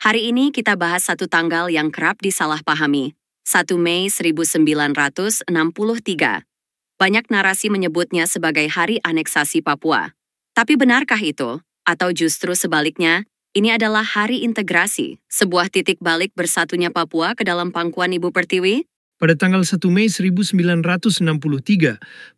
Hari ini kita bahas satu tanggal yang kerap disalahpahami, 1 Mei 1963. Banyak narasi menyebutnya sebagai hari aneksasi Papua. Tapi benarkah itu? Atau justru sebaliknya, ini adalah hari integrasi, sebuah titik balik bersatunya Papua ke dalam pangkuan Ibu Pertiwi? Pada tanggal 1 Mei 1963,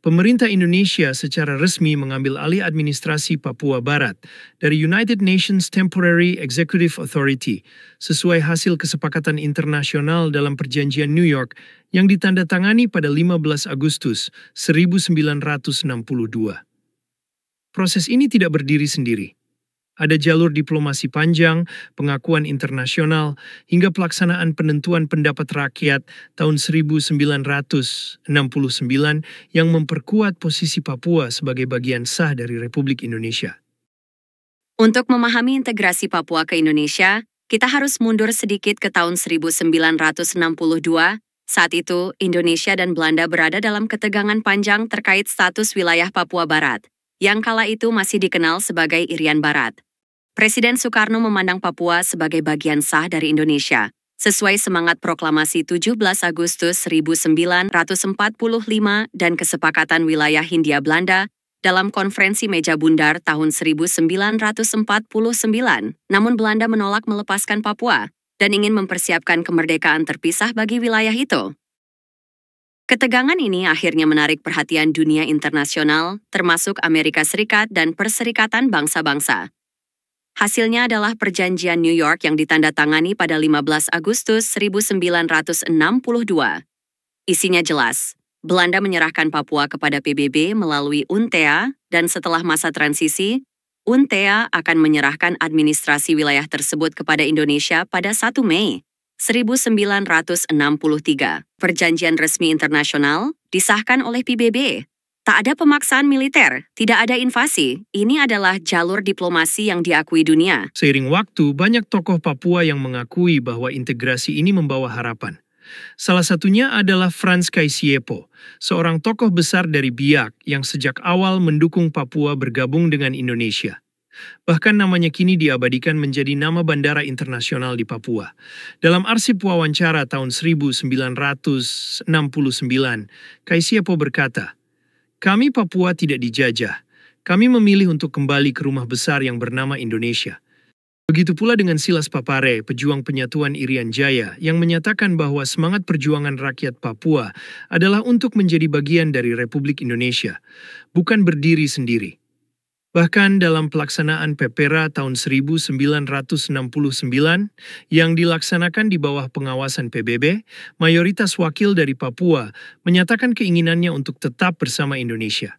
pemerintah Indonesia secara resmi mengambil alih administrasi Papua Barat dari United Nations Temporary Executive Authority sesuai hasil kesepakatan internasional dalam Perjanjian New York yang ditandatangani pada 15 Agustus 1962. Proses ini tidak berdiri sendiri. Ada jalur diplomasi panjang, pengakuan internasional, hingga pelaksanaan penentuan pendapat rakyat tahun 1969 yang memperkuat posisi Papua sebagai bagian sah dari Republik Indonesia. Untuk memahami integrasi Papua ke Indonesia, kita harus mundur sedikit ke tahun 1962. Saat itu, Indonesia dan Belanda berada dalam ketegangan panjang terkait status wilayah Papua Barat, yang kala itu masih dikenal sebagai Irian Barat. Presiden Soekarno memandang Papua sebagai bagian sah dari Indonesia, sesuai semangat proklamasi 17 Agustus 1945 dan kesepakatan wilayah Hindia Belanda dalam konferensi Meja Bundar tahun 1949. Namun Belanda menolak melepaskan Papua dan ingin mempersiapkan kemerdekaan terpisah bagi wilayah itu. Ketegangan ini akhirnya menarik perhatian dunia internasional, termasuk Amerika Serikat dan Perserikatan Bangsa-Bangsa. Hasilnya adalah Perjanjian New York yang ditandatangani pada 15 Agustus 1962. Isinya jelas, Belanda menyerahkan Papua kepada PBB melalui UNTEA, dan setelah masa transisi, UNTEA akan menyerahkan administrasi wilayah tersebut kepada Indonesia pada 1 Mei 1963. Perjanjian resmi internasional disahkan oleh PBB. Tak ada pemaksaan militer, tidak ada invasi. Ini adalah jalur diplomasi yang diakui dunia. Seiring waktu, banyak tokoh Papua yang mengakui bahwa integrasi ini membawa harapan. Salah satunya adalah Frans Kaisiepo, seorang tokoh besar dari Biak yang sejak awal mendukung Papua bergabung dengan Indonesia. Bahkan namanya kini diabadikan menjadi nama bandara internasional di Papua. Dalam arsip wawancara tahun 1969, Kaisiepo berkata, "Kami Papua tidak dijajah. Kami memilih untuk kembali ke rumah besar yang bernama Indonesia." Begitu pula dengan Silas Papare, pejuang penyatuan Irian Jaya, yang menyatakan bahwa semangat perjuangan rakyat Papua adalah untuk menjadi bagian dari Republik Indonesia, bukan berdiri sendiri. Bahkan dalam pelaksanaan PEPERA tahun 1969 yang dilaksanakan di bawah pengawasan PBB, mayoritas wakil dari Papua menyatakan keinginannya untuk tetap bersama Indonesia.